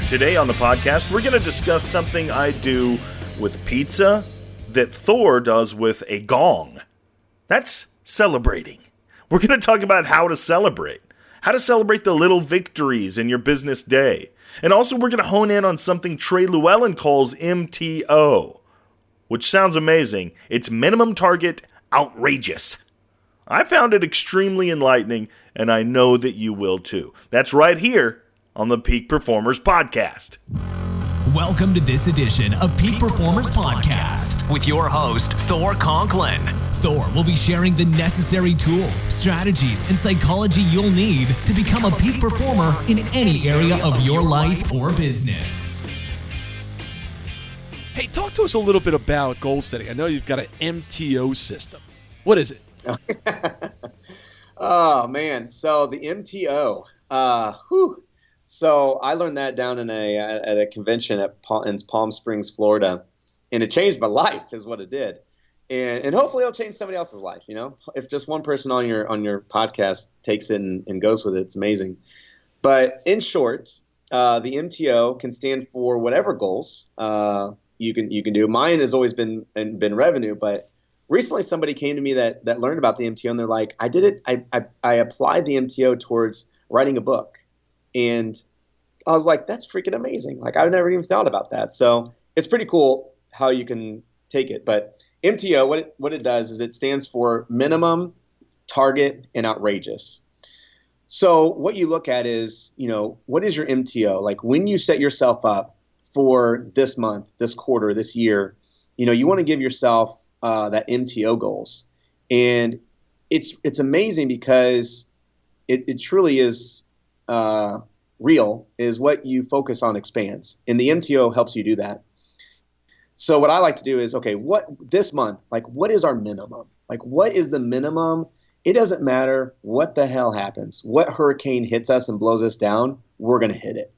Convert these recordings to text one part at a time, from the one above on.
Today on the podcast, we're going to discuss something I do with pizza that Thor does with a gong. That's celebrating. We're going to talk about how to celebrate the little victories in your business day. And also, we're going to hone in on something Trey Lewellen calls MTO, which sounds amazing. It's minimum target outrageous. I found it extremely enlightening, and I know that you will too. That's right here on the Peak Performers Podcast. Welcome to this edition of Peak Performers Podcast with your host, Thor Conklin. Thor will be sharing the necessary tools, strategies, and psychology you'll need to become a peak performer in any area of your life or business. Hey, talk to us a little bit about goal setting. I know you've got an MTO system. What is it? Oh, man. So the MTO, So I learned that down at a convention in Palm Springs, Florida, and it changed my life is what it did. And hopefully it'll change somebody else's life. You know, if just one person on your podcast takes it and goes with it, it's amazing. But in short, the MTO can stand for whatever goals you can do. Mine has always been revenue, but recently somebody came to me that learned about the MTO, and they're like, I did it. I applied the MTO towards writing a book. And I was like, that's freaking amazing. Like, I've never even thought about that. So it's pretty cool how you can take it. But MTO, what it does is it stands for minimum, target, and outrageous. So what you look at is, what is your MTO? Like when you set yourself up for this month, this quarter, this year, you want to give yourself that MTO goals. And it's amazing because it truly is real is what you focus on expands, and the MTO helps you do that. So what I like to do is, okay, what this month, like what is our minimum? Like what is the minimum? It doesn't matter what the hell happens, what hurricane hits us and blows us down, we're going to hit it.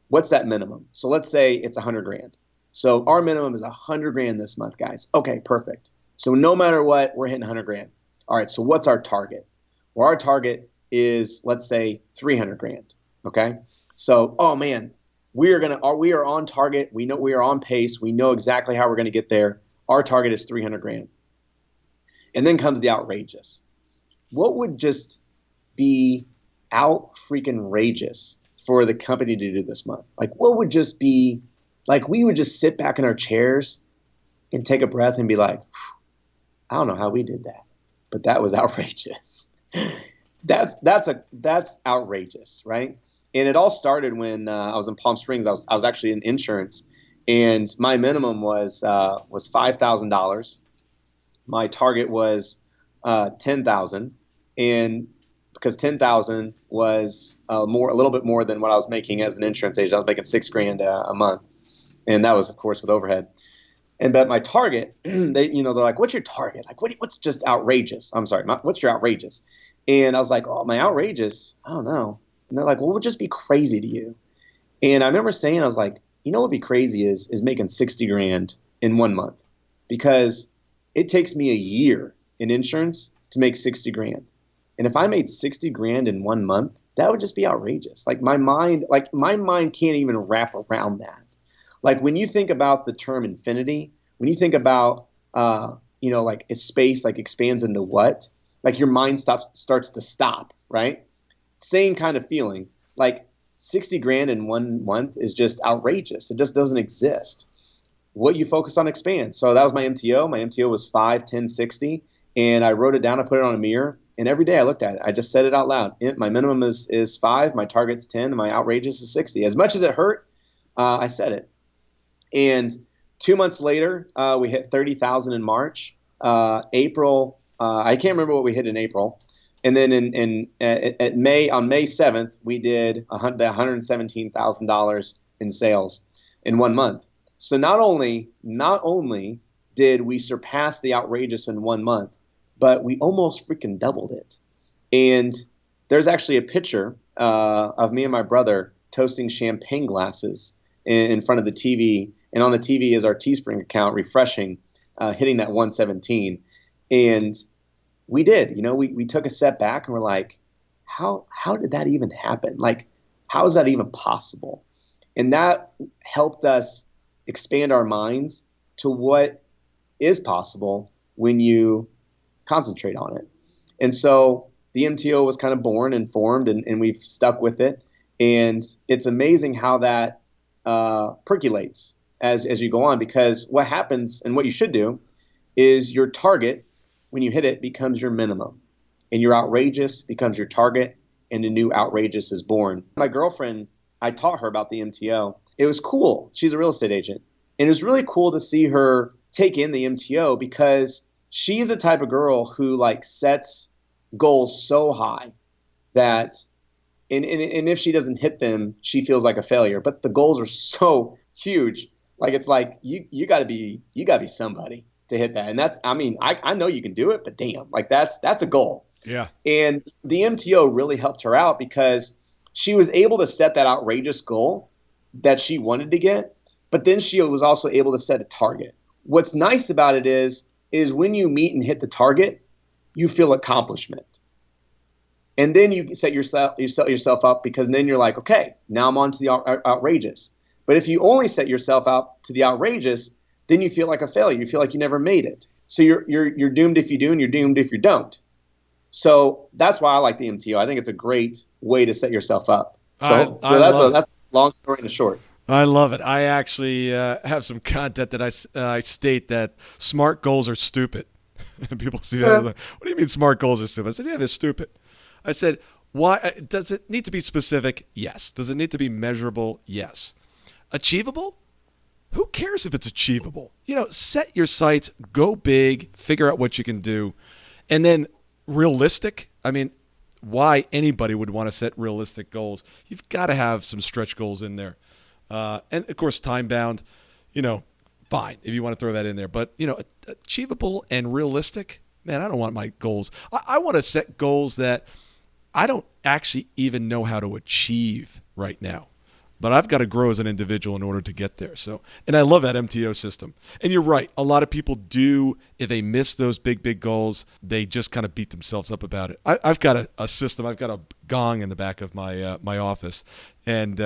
What's that minimum? So let's say it's $100,000. So our minimum is $100,000 this month, guys. Okay, perfect. So no matter what, we're hitting $100,000. All right. So what's our target? Well, our target is, let's say, $300,000. Okay. So, oh man, we are on target. We know we are on pace. We know exactly how we're going to get there. Our target is $300,000. And then comes the outrageous. What would just be out freaking rageous for the company to do this month? Like what would just be like, we would just sit back in our chairs and take a breath and be like, I don't know how we did that, but that was outrageous. That's outrageous, right? And it all started when I was in Palm Springs. I was actually in insurance, and my minimum was $5,000. My target was $10,000, and because $10,000 was a little bit more than what I was making as an insurance agent. I was making $6,000 a month, and that was of course with overhead. But my target, they're like, "What's your target? Like, what's just outrageous?" I'm sorry, what's your outrageous? And I was like, "Oh, my outrageous, I don't know." And they're like, "What would just be crazy to you?" And I remember saying, I was like, what would be crazy is making $60,000 in 1 month, because it takes me a year in insurance to make $60,000. And if I made $60,000 in 1 month, that would just be outrageous. Like my mind can't even wrap around that. Like when you think about the term infinity, when you think about, like it's space, like expands into what? Like your mind starts to stop, right? Same kind of feeling. Like $60,000 in 1 month is just outrageous. It just doesn't exist. What you focus on expands. So that was my MTO. My MTO was 5, 10, 60. And I wrote it down. I put it on a mirror. And every day I looked at it. I just said it out loud. My minimum is 5. My target's 10. And my outrageous is 60. As much as it hurt, I said it. And 2 months later, we hit 30,000 in March. April, I can't remember what we hit in April. And then on May 7th, we did $117,000 in sales in 1 month. So not only did we surpass the outrageous in 1 month, but we almost freaking doubled it. And there's actually a picture of me and my brother toasting champagne glasses in front of the TV. And on the TV is our Teespring account refreshing, hitting that 117. And we did, we took a step back and we're like, how did that even happen? Like, how is that even possible? And that helped us expand our minds to what is possible when you concentrate on it. And so the MTO was kind of born and formed, and we've stuck with it. And it's amazing how that percolates as you go on, because what happens and what you should do is your target, when you hit it, becomes your minimum, and your outrageous becomes your target, and a new outrageous is born. My girlfriend, I taught her about the MTO. It was cool. She's a real estate agent. And it was really cool to see her take in the MTO, because she's the type of girl who like sets goals so high that and if she doesn't hit them, she feels like a failure. But the goals are so huge. Like, it's like you gotta be somebody to hit that. And that's, I mean, I know you can do it, but damn, like that's a goal. Yeah. And the MTO really helped her out, because she was able to set that outrageous goal that she wanted to get, but then she was also able to set a target. What's nice about it is when you meet and hit the target, you feel accomplishment. And then you set yourself up, because then you're like, okay, now I'm on to the outrageous. But if you only set yourself up to the outrageous, then you feel like a failure. You feel like you never made it. So you're doomed if you do, and you're doomed if you don't. So that's why I like the MTO. I think it's a great way to set yourself up. So that's a long story in the short. I love it. I actually have some content that I state that smart goals are stupid. People see that. Like, what do you mean smart goals are stupid? I said, yeah, they're stupid. I said, why? Does it need to be specific? Yes. Does it need to be measurable? Yes. Achievable? Who cares if it's achievable? Set your sights, go big, figure out what you can do. And then realistic? I mean, why anybody would want to set realistic goals? You've got to have some stretch goals in there. And, of course, time-bound, fine if you want to throw that in there. But, achievable and realistic, man, I don't want my goals. I want to set goals that I don't actually even know how to achieve right now. But I've got to grow as an individual in order to get there. So, and I love that MTO system. And you're right. A lot of people do, if they miss those big goals, they just kind of beat themselves up about it. I've got a system. I've got a gong in the back of my my office. And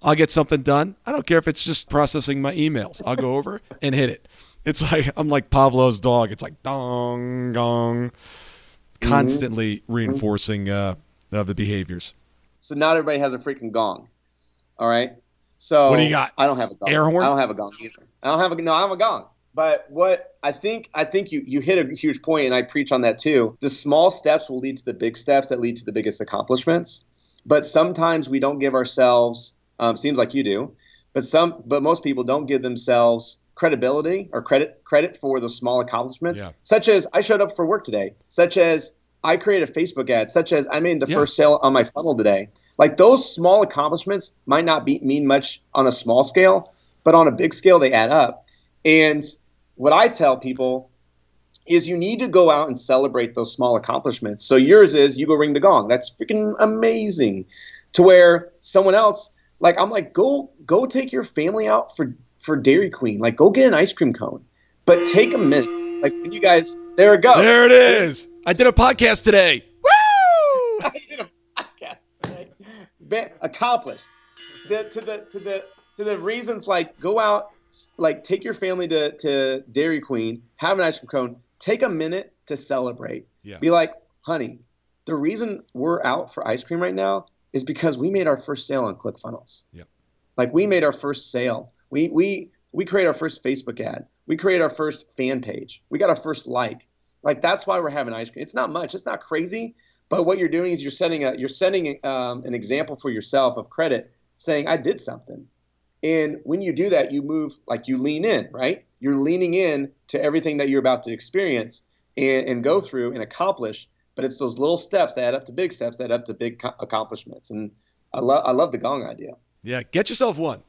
I'll get something done. I don't care if it's just processing my emails. I'll go over and hit it. It's like, I'm like Pavlov's dog. It's like dong, gong, constantly reinforcing the behaviors. So not everybody has a freaking gong. All right. So what do you got? I don't have a gong. Air horn? I don't have a gong either. I have a gong. But what I think you hit a huge point, and I preach on that too. The small steps will lead to the big steps that lead to the biggest accomplishments. But sometimes we don't give ourselves, seems like you do, but most people don't give themselves credibility or credit for the small accomplishments, such as I showed up for work today, such as I created a Facebook ad, such as I made the first sale on my funnel today. Like, those small accomplishments might not mean much on a small scale, but on a big scale, they add up. And what I tell people is you need to go out and celebrate those small accomplishments. So yours is you go ring the gong. That's freaking amazing. To where someone else, like, I'm like, go take your family out for Dairy Queen. Like, go get an ice cream cone. But take a minute. Like, you guys, there it goes. There it is. I did a podcast today. Woo! I did a podcast today. Accomplished. To the reasons, like, go out, like, take your family to Dairy Queen, have an ice cream cone, take a minute to celebrate. Yeah. Be like, honey, the reason we're out for ice cream right now is because we made our first sale on ClickFunnels. Yep. Like, we made our first sale. We created our first Facebook ad. We created our first fan page. We got our first like. Like, that's why we're having ice cream. It's not much. It's not crazy. But what you're doing is you're setting an example for yourself of credit, saying, I did something. And when you do that, you move, like, you lean in, right? You're leaning in to everything that you're about to experience and go through and accomplish. But it's those little steps that add up to big steps, that add up to big accomplishments. And I love the gong idea. Yeah, get yourself one.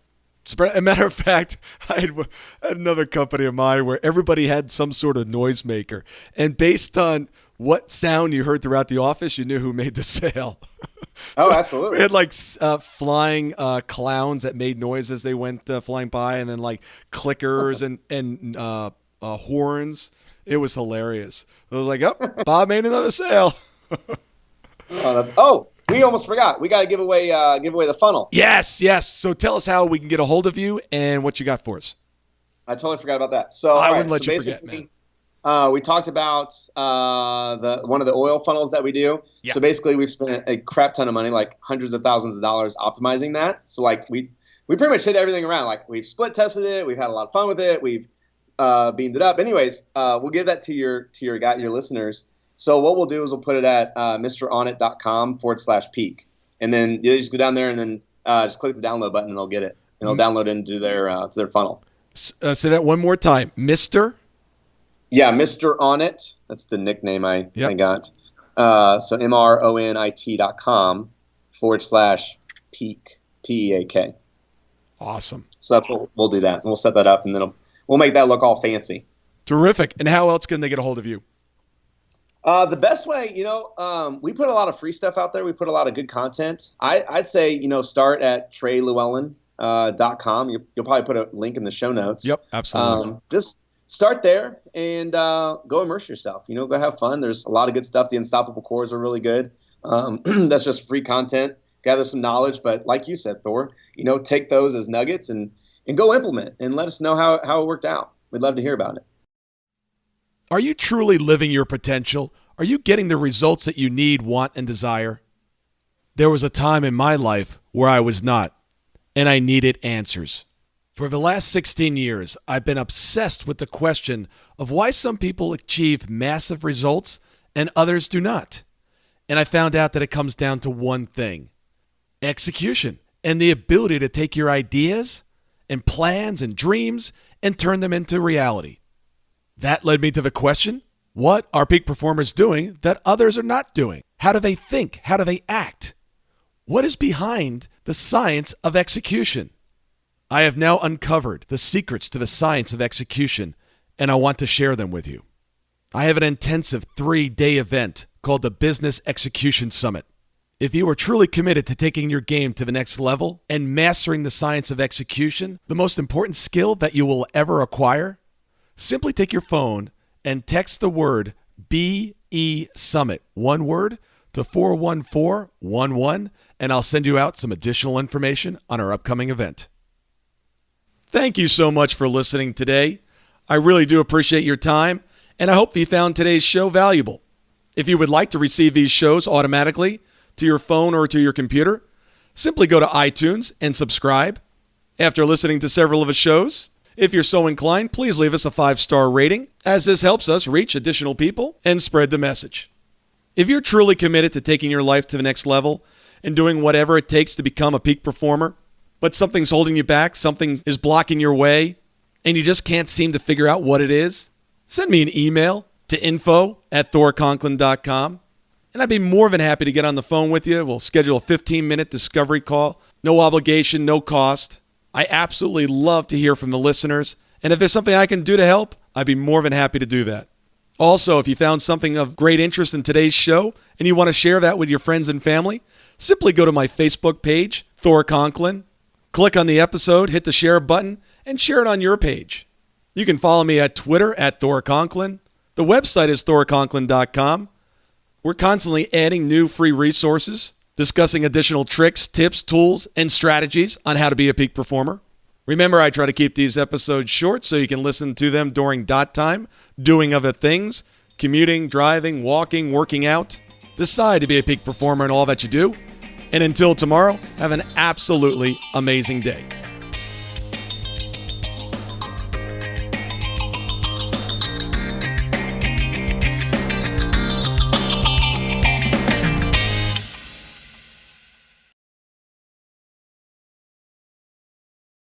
As a matter of fact, I had another company of mine where everybody had some sort of noisemaker. And based on what sound you heard throughout the office, you knew who made the sale. So absolutely. We had like flying clowns that made noise as they went flying by, and then like clickers and horns. It was hilarious. I was like, oh, Bob made another sale. we almost forgot. We got to give away the funnel. Yes. So tell us how we can get a hold of you and what you got for us. I totally forgot about that. So I wouldn't let you forget, man. We talked about one of the oil funnels that we do. Yeah. So basically, we've spent a crap ton of money, like hundreds of thousands of dollars, optimizing that. So like we pretty much hit everything around. Like we've split tested it, we've had a lot of fun with it, we've beamed it up. Anyways, we'll give that to your listeners. So what we'll do is we'll put it at mronit.com/peak, and then you just go down there and then just click the download button and they'll get it, and they'll download it into their funnel. Say that one more time, Mr. Yeah, Mr. On It. That's the nickname I got. So mronit.com/peak, PEAK. Awesome. So that's what we'll do that. And we'll set that up, and then we'll make that look all fancy. Terrific. And how else can they get a hold of you? The best way, we put a lot of free stuff out there. We put a lot of good content. I'd say, start at TreyLewellen.com. You'll probably put a link in the show notes. Yep, absolutely. Just start there and go immerse yourself. Go have fun. There's a lot of good stuff. The Unstoppable Cores are really good. That's just free content. Gather some knowledge. But like you said, Thor, take those as nuggets and go implement and let us know how it worked out. We'd love to hear about it. Are you truly living your potential? Are you getting the results that you need, want, and desire? There was a time in my life where I was not, and I needed answers. For the last 16 years, I've been obsessed with the question of why some people achieve massive results and others do not. And I found out that it comes down to one thing: execution, and the ability to take your ideas and plans and dreams and turn them into reality. That led me to the question, what are peak performers doing that others are not doing? How do they think? How do they act? What is behind the science of execution? I have now uncovered the secrets to the science of execution, and I want to share them with you. I have an intensive 3-day event called the Business Execution Summit. If you are truly committed to taking your game to the next level and mastering the science of execution, the most important skill that you will ever acquire, simply take your phone and text the word BE Summit, one word, to 41411, and I'll send you out some additional information on our upcoming event. Thank you so much for listening today. I really do appreciate your time, and I hope you found today's show valuable. If you would like to receive these shows automatically to your phone or to your computer, simply go to iTunes and subscribe. After listening to several of the shows, if you're so inclined, please leave us a 5-star rating, as this helps us reach additional people and spread the message. If you're truly committed to taking your life to the next level and doing whatever it takes to become a peak performer, but something's holding you back, something is blocking your way, and you just can't seem to figure out what it is, send me an email to info@thorconklin.com, and I'd be more than happy to get on the phone with you. We'll schedule a 15-minute discovery call. No obligation, no cost. I absolutely love to hear from the listeners, and if there's something I can do to help, I'd be more than happy to do that. Also, if you found something of great interest in today's show and you want to share that with your friends and family, simply go to my Facebook page, Thor Conklin, click on the episode, hit the share button, and share it on your page. You can follow me at Twitter at Thor Conklin. The website is thorconklin.com. We're constantly adding new free resources, discussing additional tricks, tips, tools, and strategies on how to be a peak performer. Remember, I try to keep these episodes short so you can listen to them during dot time, doing other things, commuting, driving, walking, working out. Decide to be a peak performer in all that you do. And until tomorrow, have an absolutely amazing day.